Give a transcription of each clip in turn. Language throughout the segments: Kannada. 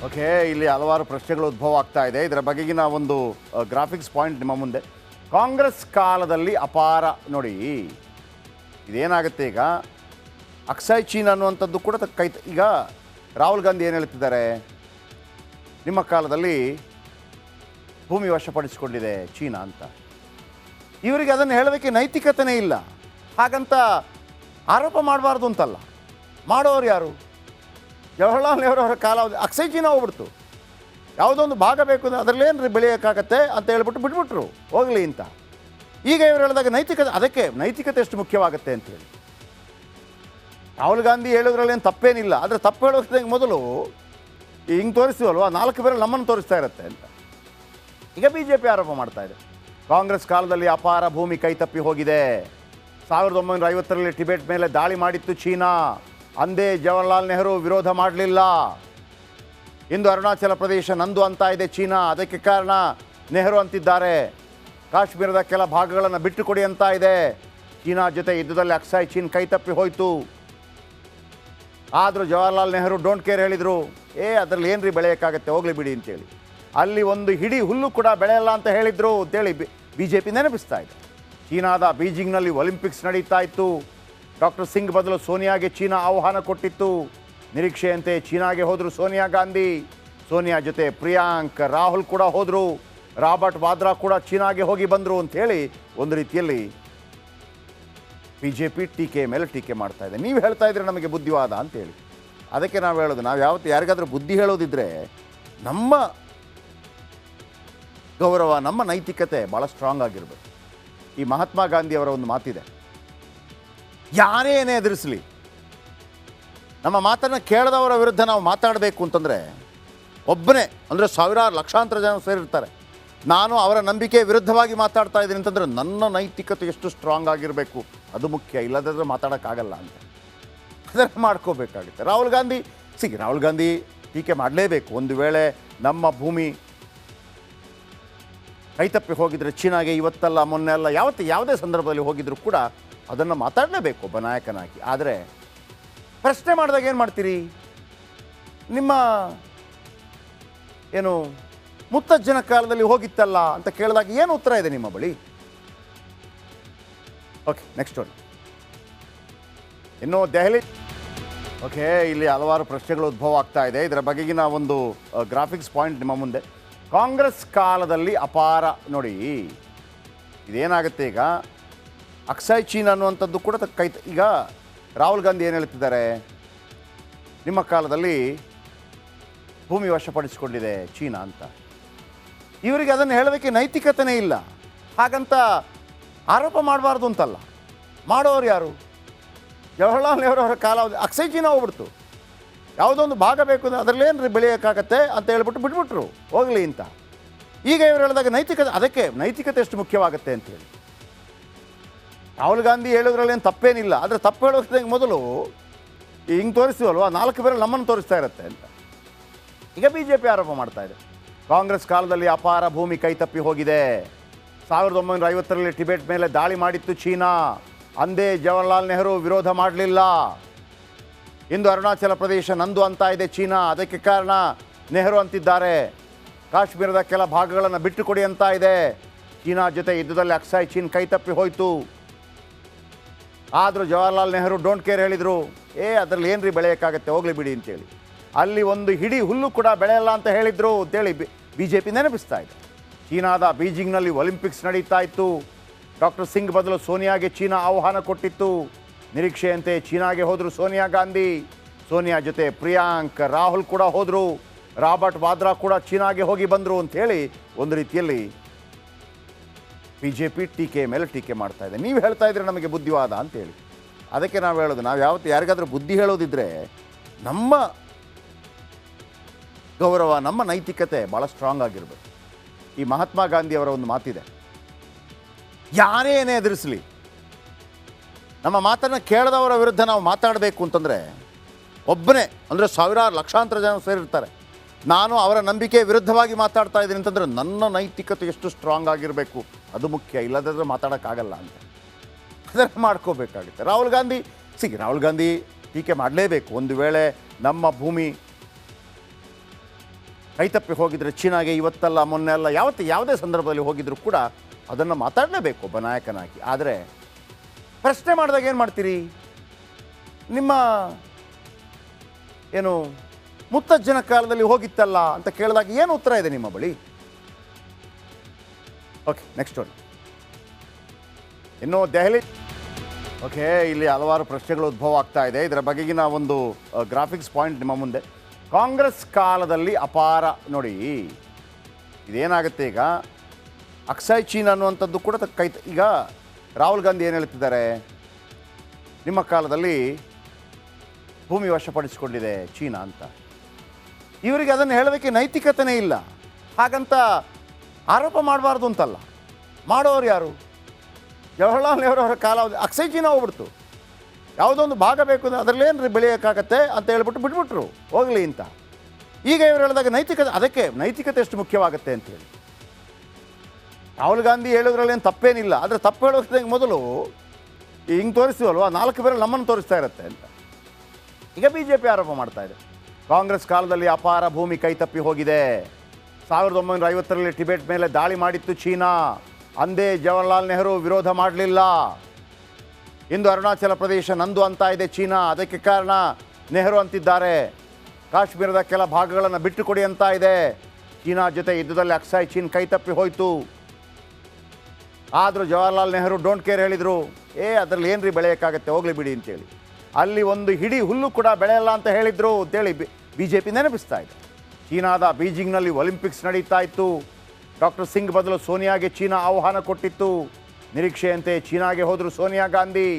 ಓಕೆ, ಇಲ್ಲಿ ಹಲವಾರು ಪ್ರಶ್ನೆಗಳು ಉದ್ಭವ ಆಗ್ತಾ ಇದೆ. ಇದರ ಬಗೆಗಿನ ಒಂದು ಗ್ರಾಫಿಕ್ಸ್ ಪಾಯಿಂಟ್ ನಿಮ್ಮ ಮುಂದೆ. ಕಾಂಗ್ರೆಸ್ ಕಾಲದಲ್ಲಿ ಅಪಾರ ನೋಡಿ, ಇದೇನಾಗುತ್ತೆ ಈಗ, ಅಕ್ಸೈ ಚೀನ್ ಅನ್ನುವಂಥದ್ದು ಕೂಡ ಈಗ ರಾಹುಲ್ ಗಾಂಧಿ ಏನು ಹೇಳ್ತಿದ್ದಾರೆ, ನಿಮ್ಮ ಕಾಲದಲ್ಲಿ ಭೂಮಿ ವಶಪಡಿಸಿಕೊಂಡಿದೆ ಚೀನಾ ಅಂತ. ಇವರಿಗೆ ಅದನ್ನು ಹೇಳೋದಕ್ಕೆ ನೈತಿಕತೆಯೇ ಇಲ್ಲ. ಹಾಗಂತ ಆರೋಪ ಮಾಡಬಾರ್ದು ಅಂತಲ್ಲ, ಮಾಡೋರು ಯಾರು? ಜವಾಹರ್ಲಾಲ್ ನೆಹರು ಅವರ ಕಾಲಾವಧಿ ಅಕ್ಸೈ ಚೀನಾ ಹೋಗ್ಬಿಡ್ತು. ಯಾವುದೋ ಒಂದು ಭಾಗ ಬೇಕು ಅಂದರೆ ಅದರಲ್ಲೇನು ಬೆಳೆಯೋಕ್ಕಾಗತ್ತೆ ಅಂತ ಹೇಳ್ಬಿಟ್ಟು ಬಿಟ್ಬಿಟ್ರು, ಹೋಗಲಿ ಅಂತ. ಈಗ ಇವರು ಹೇಳಿದಾಗ ನೈತಿಕತೆ, ಅದಕ್ಕೆ ನೈತಿಕತೆ ಎಷ್ಟು ಮುಖ್ಯವಾಗುತ್ತೆ ಅಂತೇಳಿ ರಾಹುಲ್ ಗಾಂಧಿ ಹೇಳೋದ್ರಲ್ಲೇನು ತಪ್ಪೇನಿಲ್ಲ. ಆದರೆ ತಪ್ಪು ಹೇಳೋದ್ರಿಗೆ ಮೊದಲು ಹಿಂಗೆ ತೋರಿಸ್ತೀವಲ್ವ, 4 ಬೇರೆ ನಮ್ಮನ್ನು ತೋರಿಸ್ತಾ ಇರುತ್ತೆ ಅಂತ ಈಗ BJP ಆರೋಪ ಮಾಡ್ತಾ ಇದೆ. ಕಾಂಗ್ರೆಸ್ ಕಾಲದಲ್ಲಿ ಅಪಾರ ಭೂಮಿ ಕೈತಪ್ಪಿ ಹೋಗಿದೆ. 1950ರಲ್ಲಿ ಟಿಬೆಟ್ ಮೇಲೆ ದಾಳಿ ಮಾಡಿತ್ತು ಚೀನಾ. ಅಂದೇ ಜವಾಹರ್ಲಾಲ್ ನೆಹರು ವಿರೋಧ ಮಾಡಲಿಲ್ಲ. ಇಂದು ಅರುಣಾಚಲ ಪ್ರದೇಶ ನಂದು ಅಂತ ಇದೆ ಚೀನಾ, ಅದಕ್ಕೆ ಕಾರಣ ನೆಹರು ಅಂತಿದ್ದಾರೆ. ಕಾಶ್ಮೀರದ ಕೆಲ ಭಾಗಗಳನ್ನು ಬಿಟ್ಟುಕೊಡಿ ಅಂತ ಇದೆ. ಚೀನಾ ಜೊತೆ ಯುದ್ಧದಲ್ಲಿ ಅಕ್ಸೈ ಚೀನ್ ಕೈತಪ್ಪಿ ಹೋಯಿತು. ಆದರೂ ಜವಾಹರ್ಲಾಲ್ ನೆಹರು ಡೋಂಟ್ ಕೇರ್ ಹೇಳಿದರು, ಅದರಲ್ಲಿ ಏನ್ರಿ ಬೆಳೆಯೋಕ್ಕಾಗತ್ತೆ, ಹೋಗಲಿ ಬಿಡಿ ಅಂತೇಳಿ. ಅಲ್ಲಿ ಒಂದು ಹಿಡಿ ಹುಲ್ಲು ಕೂಡ ಬೆಳೆಯಲ್ಲ ಅಂತ ಹೇಳಿದರು ಅಂತೇಳಿ BJP ನೆನಪಿಸ್ತಾ ಇದೆ. ಚೀನಾದ ಬೀಜಿಂಗ್ನಲ್ಲಿ ಒಲಿಂಪಿಕ್ಸ್ ನಡೀತಾ ಇತ್ತು. ಡಾಕ್ಟರ್ ಸಿಂಗ್ ಬದಲು ಸೋನಿಯಾಗೆ ಚೀನಾ ಆಹ್ವಾನ ಕೊಟ್ಟಿತ್ತು. ನಿರೀಕ್ಷೆಯಂತೆ ಚೀನಾಗೆ ಹೋದರು ಸೋನಿಯಾ ಗಾಂಧಿ. ಸೋನಿಯಾ ಜೊತೆ ಪ್ರಿಯಾಂಕ್, ರಾಹುಲ್ ಕೂಡ ಹೋದರು. ರಾಬರ್ಟ್ ವಾದ್ರಾ ಕೂಡ ಚೀನಾಗೆ ಹೋಗಿ ಬಂದರು ಅಂಥೇಳಿ ಒಂದು ರೀತಿಯಲ್ಲಿ BJP ಟೀಕೆ ಮೇಲೆ ಟೀಕೆ ಮಾಡ್ತಾ ಇದೆ. ನೀವು ಹೇಳ್ತಾ ಇದ್ರೆ ನಮಗೆ ಬುದ್ಧಿವಾದ ಅಂತೇಳಿ. ಅದಕ್ಕೆ ನಾವು ಹೇಳೋದು, ನಾವು ಯಾವತ್ತು ಯಾರಿಗಾದ್ರೂ ಬುದ್ಧಿ ಹೇಳೋದಿದ್ದರೆ ನಮ್ಮ ಗೌರವ, ನಮ್ಮ ನೈತಿಕತೆ ಭಾಳ ಸ್ಟ್ರಾಂಗ್ ಆಗಿರಬೇಕು. ಈ ಮಹಾತ್ಮ ಗಾಂಧಿಯವರ ಒಂದು ಮಾತಿದೆ, ಯಾರೇ ಏನೇ ಎದುರಿಸಲಿ ನಮ್ಮ ಮಾತನ್ನು ಕೇಳದವರ ವಿರುದ್ಧ ನಾವು ಮಾತಾಡಬೇಕು ಅಂತಂದರೆ ಒಬ್ಬನೇ, ಅಂದರೆ ಸಾವಿರಾರು ಲಕ್ಷಾಂತರ ಜನ ಸೇರಿರ್ತಾರೆ, ನಾನು ಅವರ ನಂಬಿಕೆ ವಿರುದ್ಧವಾಗಿ ಮಾತಾಡ್ತಾ ಇದ್ದೀನಿ ಅಂತಂದರೆ ನನ್ನ ನೈತಿಕತೆ ಎಷ್ಟು ಸ್ಟ್ರಾಂಗ್ ಆಗಿರಬೇಕು, ಅದು ಮುಖ್ಯ. ಇಲ್ಲದಾದ್ರೆ ಮಾತಾಡೋಕ್ಕಾಗಲ್ಲ ಅಂತ ಅದನ್ನು ಮಾಡ್ಕೋಬೇಕಾಗುತ್ತೆ. ರಾಹುಲ್ ಗಾಂಧಿ ಟೀಕೆ ಮಾಡಲೇಬೇಕು. ಒಂದು ವೇಳೆ ನಮ್ಮ ಭೂಮಿ ಕೈತಪ್ಪಿ ಹೋಗಿದ್ರೆ ಚೀನಾಗೆ, ಇವತ್ತಲ್ಲ ಮೊನ್ನೆ ಅಲ್ಲ, ಯಾವುದೇ ಸಂದರ್ಭದಲ್ಲಿ ಹೋಗಿದ್ರು ಕೂಡ ಅದನ್ನು ಮಾತಾಡಲೇಬೇಕು ಒಬ್ಬ ನಾಯಕನಾಗಿ. ಆದರೆ ಪ್ರಶ್ನೆ ಮಾಡಿದಾಗ ಏನು ಮಾಡ್ತೀರಿ? ನಿಮ್ಮ ಏನು ಮುತ್ತಜ್ಜನ ಕಾಲದಲ್ಲಿ ಹೋಗಿತ್ತಲ್ಲ ಅಂತ ಕೇಳಿದಾಗ ಏನು ಉತ್ತರ ಇದೆ ನಿಮ್ಮ ಬಳಿ? Okay, next story. ಇನ್ನು ದೆಹಲಿ. ಓಕೆ, ಇಲ್ಲಿ ಹಲವಾರು ಪ್ರಶ್ನೆಗಳು ಉದ್ಭವ ಆಗ್ತಾ ಇದೆ. ಇದರ ಬಗೆಗಿನ ಒಂದು ಗ್ರಾಫಿಕ್ಸ್ ಪಾಯಿಂಟ್ ನಿಮ್ಮ ಮುಂದೆ. ಕಾಂಗ್ರೆಸ್ ಕಾಲದಲ್ಲಿ ಅಪಾರ ನೋಡಿ, ಇದೇನಾಗುತ್ತೆ ಈಗ, ಅಕ್ಸೈ ಚೀನ್ ಅನ್ನುವಂಥದ್ದು ಕೂಡ ಈಗ ರಾಹುಲ್ ಗಾಂಧಿ ಏನು ಹೇಳ್ತಿದ್ದಾರೆ, ನಿಮ್ಮ ಕಾಲದಲ್ಲಿ ಭೂಮಿ ವಶಪಡಿಸಿಕೊಂಡಿದೆ ಚೀನಾ ಅಂತ. ಇವರಿಗೆ ಅದನ್ನು ಹೇಳೋದಕ್ಕೆ ನೈತಿಕತೆಯೇ ಇಲ್ಲ. ಹಾಗಂತ ಆರೋಪ ಮಾಡಬಾರ್ದು ಅಂತಲ್ಲ, ಮಾಡೋರು ಯಾರು? ಜವಾಹರ್ಲಾಲ್ ನೆಹರು ಅವರ ಕಾಲಾವಧಿ ಅಕ್ಸೈ ಚೀನಾ ಹೋಗ್ಬಿಡ್ತು. ಯಾವುದೋ ಒಂದು ಭಾಗ ಬೇಕು ಅಂದರೆ ಅದರಲ್ಲೇನು ಬೆಳೆಯೋಕ್ಕಾಗತ್ತೆ ಅಂತ ಹೇಳ್ಬಿಟ್ಟು ಬಿಟ್ಬಿಟ್ರು, ಹೋಗಲಿ ಅಂತ. ಈಗ ಇವರು ಹೇಳಿದಾಗ ಅದಕ್ಕೆ ನೈತಿಕತೆ ಎಷ್ಟು ಮುಖ್ಯವಾಗುತ್ತೆ ಅಂತೇಳಿ ರಾಹುಲ್ ಗಾಂಧಿ ಹೇಳೋದ್ರಲ್ಲೇನು ತಪ್ಪೇನಿಲ್ಲ. ಆದರೆ ತಪ್ಪು ಹೇಳೋದ್ರಿಗೆ ಮೊದಲು ಹಿಂಗೆ ತೋರಿಸ್ತೀವಲ್ವ, 4 ಬೇರೆ ನಮ್ಮನ್ನು ತೋರಿಸ್ತಾ ಇರುತ್ತೆ ಅಂತ ಈಗ BJP ಆರೋಪ ಮಾಡ್ತಾ ಇದೆ. ಕಾಂಗ್ರೆಸ್ ಕಾಲದಲ್ಲಿ ಅಪಾರ ಭೂಮಿ ಕೈತಪ್ಪಿ ಹೋಗಿದೆ. 1950ರಲ್ಲಿ ಟಿಬೆಟ್ ಮೇಲೆ ದಾಳಿ ಮಾಡಿತ್ತು ಚೀನಾ. ಅಂದೇ ಜವಾಹರ್ಲಾಲ್ ನೆಹರು ವಿರೋಧ ಮಾಡಲಿಲ್ಲ. ಇಂದು ಅರುಣಾಚಲ ಪ್ರದೇಶ ನಂದು ಅಂತ ಇದೆ ಚೀನಾ, ಅದಕ್ಕೆ ಕಾರಣ ನೆಹರು ಅಂತಿದ್ದಾರೆ. ಕಾಶ್ಮೀರದ ಕೆಲ ಭಾಗಗಳನ್ನು ಬಿಟ್ಟುಕೊಡಿ ಅಂತ ಇದೆ. ಚೀನಾ ಜೊತೆ ಯುದ್ಧದಲ್ಲಿ ಅಕ್ಸೈ ಚೀನ್ ಕೈತಪ್ಪಿ ಹೋಯಿತು. ಆದರೂ ಜವಾಹರ್ಲಾಲ್ ನೆಹರು ಡೋಂಟ್ ಕೇರ್ ಹೇಳಿದರು, ಅದರಲ್ಲಿ ಏನ್ರಿ ಬೆಳೆಯೋಕ್ಕಾಗತ್ತೆ, ಹೋಗಲಿ ಬಿಡಿ ಅಂತೇಳಿ. ಅಲ್ಲಿ ಒಂದು ಹಿಡಿ ಹುಲ್ಲು ಕೂಡ ಬೆಳೆಯಲ್ಲ ಅಂತ ಹೇಳಿದರು ಅಂತೇಳಿ BJP ನೆನಪಿಸ್ತಾ ಇದೆ. ಚೀನಾದ ಬೀಜಿಂಗ್ನಲ್ಲಿ ಒಲಿಂಪಿಕ್ಸ್ ನಡೀತಾ ಇತ್ತು. ಡಾಕ್ಟರ್ ಸಿಂಗ್ ಬದಲು ಸೋನಿಯಾಗೆ ಚೀನಾ ಆಹ್ವಾನ ಕೊಟ್ಟಿತ್ತು. ನಿರೀಕ್ಷೆಯಂತೆ ಚೀನಾಗೆ ಹೋದರು ಸೋನಿಯಾ ಗಾಂಧಿ. ಸೋನಿಯಾ ಜೊತೆ ಪ್ರಿಯಾಂಕ್, ರಾಹುಲ್ ಕೂಡ ಹೋದರು. ರಾಬರ್ಟ್ ವಾದ್ರಾ ಕೂಡ ಚೀನಾಗೆ ಹೋಗಿ ಬಂದರು ಅಂಥೇಳಿ ಒಂದು ರೀತಿಯಲ್ಲಿ BJP ಟೀಕೆ ಮೇಲೆ ಟೀಕೆ ಮಾಡ್ತಾ ಇದೆ. ನೀವು ಹೇಳ್ತಾ ಇದ್ರೆ ನಮಗೆ ಬುದ್ಧಿವಾದ ಅಂತೇಳಿ. ಅದಕ್ಕೆ ನಾವು ಹೇಳೋದು, ನಾವು ಯಾವತ್ತು ಯಾರಿಗಾದ್ರೂ ಬುದ್ಧಿ ಹೇಳೋದಿದ್ದರೆ ನಮ್ಮ ಗೌರವ, ನಮ್ಮ ನೈತಿಕತೆ ಭಾಳ ಸ್ಟ್ರಾಂಗ್ ಆಗಿರಬೇಕು. ಈ ಮಹಾತ್ಮ ಗಾಂಧಿಯವರ ಒಂದು ಮಾತಿದೆ, ಯಾರೇ ಏನೇ ಎದುರಿಸಲಿ ನಮ್ಮ ಮಾತನ್ನು ಕೇಳದವರ ವಿರುದ್ಧ ನಾವು ಮಾತಾಡಬೇಕು ಅಂತಂದರೆ ಒಬ್ಬನೇ, ಅಂದರೆ ಸಾವಿರಾರು ಲಕ್ಷಾಂತರ ಜನ ಸೇರಿರ್ತಾರೆ, ನಾನು ಅವರ ನಂಬಿಕೆ ವಿರುದ್ಧವಾಗಿ ಮಾತಾಡ್ತಾ ಇದ್ದೀನಿ ಅಂತಂದರೆ ನನ್ನ ನೈತಿಕತೆ ಎಷ್ಟು ಸ್ಟ್ರಾಂಗ್ ಆಗಿರಬೇಕು, ಅದು ಮುಖ್ಯ. ಇಲ್ಲದಾದ್ರೆ ಮಾತಾಡೋಕ್ಕಾಗಲ್ಲ ಅಂತ ಅದನ್ನು ಮಾಡ್ಕೋಬೇಕಾಗುತ್ತೆ. ರಾಹುಲ್ ಗಾಂಧಿ ಟೀಕೆ ಮಾಡಲೇಬೇಕು. ಒಂದು ವೇಳೆ ನಮ್ಮ ಭೂಮಿ ಕೈತಪ್ಪಿ ಹೋಗಿದ್ರೆ ಚೀನಾಗೆ ಇವತ್ತಲ್ಲ ಮೊನ್ನೆ ಅಲ್ಲ ಯಾವುದೇ ಸಂದರ್ಭದಲ್ಲಿ ಹೋಗಿದ್ರು ಕೂಡ ಅದನ್ನು ಮಾತಾಡಲೇಬೇಕು ಒಬ್ಬ ನಾಯಕನಾಗಿ. ಆದರೆ ಪ್ರಶ್ನೆ ಮಾಡಿದಾಗ ಏನು ಮಾಡ್ತೀರಿ? ನಿಮ್ಮ ಏನು ಮುತ್ತಜ್ಜನ ಕಾಲದಲ್ಲಿ ಹೋಗಿತ್ತಲ್ಲ ಅಂತ ಕೇಳಿದಾಗ ಏನು ಉತ್ತರ ಇದೆ ನಿಮ್ಮ ಬಳಿ? Okay, next story. ಇನ್ನು ದೆಹಲಿ. ಓಕೆ, ಇಲ್ಲಿ ಹಲವಾರು ಪ್ರಶ್ನೆಗಳು ಉದ್ಭವ ಆಗ್ತಾ ಇದೆ. ಇದರ ಬಗೆಗಿನ ಒಂದು ಗ್ರಾಫಿಕ್ಸ್ ಪಾಯಿಂಟ್ ನಿಮ್ಮ ಮುಂದೆ. ಕಾಂಗ್ರೆಸ್ ಕಾಲದಲ್ಲಿ ಅಪಾರ ನೋಡಿ, ಇದೇನಾಗುತ್ತೆ ಈಗ, ಅಕ್ಸೈ ಚೀನ್ ಅನ್ನುವಂಥದ್ದು ಕೂಡ ಈಗ ರಾಹುಲ್ ಗಾಂಧಿ ಏನು ಹೇಳ್ತಿದ್ದಾರೆ, ನಿಮ್ಮ ಕಾಲದಲ್ಲಿ ಭೂಮಿ ವಶಪಡಿಸಿಕೊಂಡಿದೆ ಚೀನಾ ಅಂತ. ಇವರಿಗೆ ಅದನ್ನು ಹೇಳೋದಕ್ಕೆ ನೈತಿಕತೆಯೇ ಇಲ್ಲ. ಹಾಗಂತ ಆರೋಪ ಮಾಡಬಾರ್ದು ಅಂತಲ್ಲ, ಮಾಡೋರು ಯಾರು? ಜವಾಹರ್ಲಾಲ್ ನೆಹರು ಅವರ ಕಾಲಾವಧಿ ಅಕ್ಸೈ ಚೀನಾ ಹೋಗ್ಬಿಡ್ತು. ಯಾವುದೋ ಒಂದು ಭಾಗ ಬೇಕು ಅಂದರೆ ಅದರಲ್ಲೇನು ಬೆಳೆಯೋಕ್ಕಾಗತ್ತೆ ಅಂತ ಹೇಳ್ಬಿಟ್ಟು ಬಿಟ್ಬಿಟ್ರು, ಹೋಗಲಿ ಅಂತ. ಈಗ ಇವರು ಹೇಳಿದಾಗ ನೈತಿಕತೆ, ಅದಕ್ಕೆ ನೈತಿಕತೆ ಎಷ್ಟು ಮುಖ್ಯವಾಗುತ್ತೆ ಅಂತೇಳಿ ರಾಹುಲ್ ಗಾಂಧಿ ಹೇಳೋದ್ರಲ್ಲೇನು ತಪ್ಪೇನಿಲ್ಲ. ಆದರೆ ತಪ್ಪು ಹೇಳೋದ್ರಿಗೆ ಮೊದಲು ಹಿಂಗೆ ತೋರಿಸ್ತೀವಲ್ವ, 4 ಬೇರೆ ನಮ್ಮನ್ನು ತೋರಿಸ್ತಾ ಇರುತ್ತೆ ಅಂತ ಈಗ BJP ಆರೋಪ ಮಾಡ್ತಾ ಇದೆ. ಕಾಂಗ್ರೆಸ್ ಕಾಲದಲ್ಲಿ ಅಪಾರ ಭೂಮಿ ಕೈತಪ್ಪಿ ಹೋಗಿದೆ. 1950ರಲ್ಲಿ ಟಿಬೆಟ್ ಮೇಲೆ ದಾಳಿ ಮಾಡಿತ್ತು ಚೀನಾ. ಅಂದೇ ಜವಾಹರ್ಲಾಲ್ ನೆಹರು ವಿರೋಧ ಮಾಡಲಿಲ್ಲ. ಇಂದು ಅರುಣಾಚಲ ಪ್ರದೇಶ ನಂದು ಅಂತ ಇದೆ ಚೀನಾ, ಅದಕ್ಕೆ ಕಾರಣ ನೆಹರು ಅಂತಿದ್ದಾರೆ. ಕಾಶ್ಮೀರದ ಕೆಲ ಭಾಗಗಳನ್ನು ಬಿಟ್ಟುಕೊಡಿ ಅಂತ ಇದೆ. ಚೀನಾ ಜೊತೆ ಯುದ್ಧದಲ್ಲಿ ಅಕ್ಸೈ ಚೀನ್ ಕೈತಪ್ಪಿ ಹೋಯಿತು. ಆದರೂ ಜವಾಹರ್ಲಾಲ್ ನೆಹರು ಡೋಂಟ್ ಕೇರ್ ಹೇಳಿದರು, ಅದರಲ್ಲಿ ಏನ್ರಿ ಬೆಳೆಯೋಕ್ಕಾಗತ್ತೆ, ಹೋಗಲಿ ಬಿಡಿ ಅಂತೇಳಿ. ಅಲ್ಲಿ ಒಂದು ಹಿಡಿ ಹುಲ್ಲು ಕೂಡ ಬೆಳೆಯಲ್ಲ ಅಂತ ಹೇಳಿದರು ಅಂತೇಳಿ BJP ನೆನಪಿಸ್ತಾ ಇದೆ. ಚೀನಾದ ಬೀಜಿಂಗ್ನಲ್ಲಿ ಒಲಿಂಪಿಕ್ಸ್ ನಡೀತಾ ಇತ್ತು. ಡಾಕ್ಟರ್ ಸಿಂಗ್ ಬದಲು ಸೋನಿಯಾಗೆ ಚೀನಾ ಆಹ್ವಾನ ಕೊಟ್ಟಿತ್ತು. ನಿರೀಕ್ಷೆಯಂತೆ ಚೀನಾಗೆ ಹೋದರು ಸೋನಿಯಾ ಗಾಂಧಿ.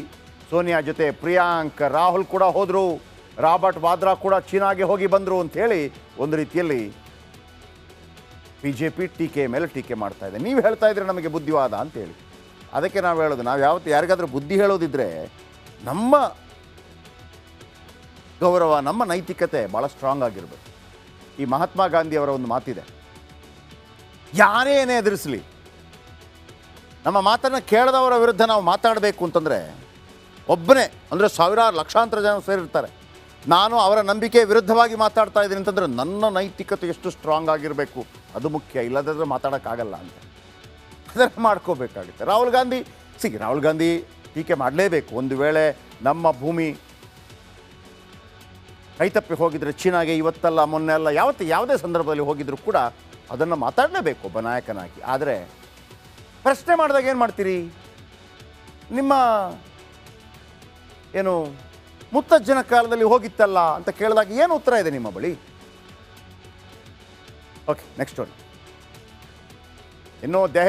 ಸೋನಿಯಾ ಜೊತೆ ಪ್ರಿಯಾಂಕ್, ರಾಹುಲ್ ಕೂಡ ಹೋದರು. ರಾಬರ್ಟ್ ವಾದ್ರಾ ಕೂಡ ಚೀನಾಗೆ ಹೋಗಿ ಬಂದರು ಅಂಥೇಳಿ ಒಂದು ರೀತಿಯಲ್ಲಿ BJP ಟೀಕೆ ಮೇಲೆ ಟೀಕೆ ಮಾಡ್ತಾ ಇದೆ. ನೀವು ಹೇಳ್ತಾ ಇದ್ರೆ ನಮಗೆ ಬುದ್ಧಿವಾದ ಅಂತೇಳಿ. ಅದಕ್ಕೆ ನಾವು ಹೇಳೋದು, ನಾವು ಯಾವತ್ತು ಯಾರಿಗಾದ್ರೂ ಬುದ್ಧಿ ಹೇಳೋದಿದ್ದರೆ ನಮ್ಮ ಗೌರವ, ನಮ್ಮ ನೈತಿಕತೆ ಭಾಳ ಸ್ಟ್ರಾಂಗ್ ಆಗಿರಬೇಕು. ಈ ಮಹಾತ್ಮ ಗಾಂಧಿಯವರ ಒಂದು ಮಾತಿದೆ, ಯಾರೇ ಏನೇ ಎದುರಿಸಲಿ ನಮ್ಮ ಮಾತನ್ನು ಕೇಳದವರ ವಿರುದ್ಧ ನಾವು ಮಾತಾಡಬೇಕು ಅಂತಂದರೆ ಒಬ್ಬನೇ ಅಂದರೆ ಸಾವಿರಾರು ಲಕ್ಷಾಂತರ ಜನ ಸೇರಿರ್ತಾರೆ. ನಾನು ಅವರ ನಂಬಿಕೆ ವಿರುದ್ಧವಾಗಿ ಮಾತಾಡ್ತಾ ಇದ್ದೀನಿ ಅಂತಂದರೆ ನನ್ನ ನೈತಿಕತೆ ಎಷ್ಟು ಸ್ಟ್ರಾಂಗ್ ಆಗಿರಬೇಕು, ಅದು ಮುಖ್ಯ. ಇಲ್ಲದಾದ್ರೆ ಮಾತಾಡೋಕ್ಕಾಗಲ್ಲ ಅಂತ ಅದನ್ನು ಮಾಡ್ಕೋಬೇಕಾಗುತ್ತೆ. ರಾಹುಲ್ ಗಾಂಧಿ ಟೀಕೆ ಮಾಡಲೇಬೇಕು. ಒಂದು ವೇಳೆ ನಮ್ಮ ಭೂಮಿ ಕೈತಪ್ಪಿ ಹೋಗಿದ್ರೆ ಚೀನಾಗೆ ಇವತ್ತಲ್ಲ ಮೊನ್ನೆ ಅಲ್ಲ ಯಾವುದೇ ಸಂದರ್ಭದಲ್ಲಿ ಹೋಗಿದ್ರು ಕೂಡ ಅದನ್ನು ಮಾತಾಡಲೇಬೇಕು ಒಬ್ಬ ನಾಯಕನಾಗಿ. ಆದರೆ ಪ್ರಶ್ನೆ ಮಾಡಿದಾಗ ಏನು ಮಾಡ್ತೀರಿ? ನಿಮ್ಮ ಏನು ಮುತ್ತಜ್ಜನ ಕಾಲದಲ್ಲಿ ಹೋಗಿತ್ತಲ್ಲ ಅಂತ ಕೇಳಿದಾಗ ಏನು ಉತ್ತರ ಇದೆ ನಿಮ್ಮ ಬಳಿ? Okay, next story. ಇನ್ನು ದೆಹಲಿ.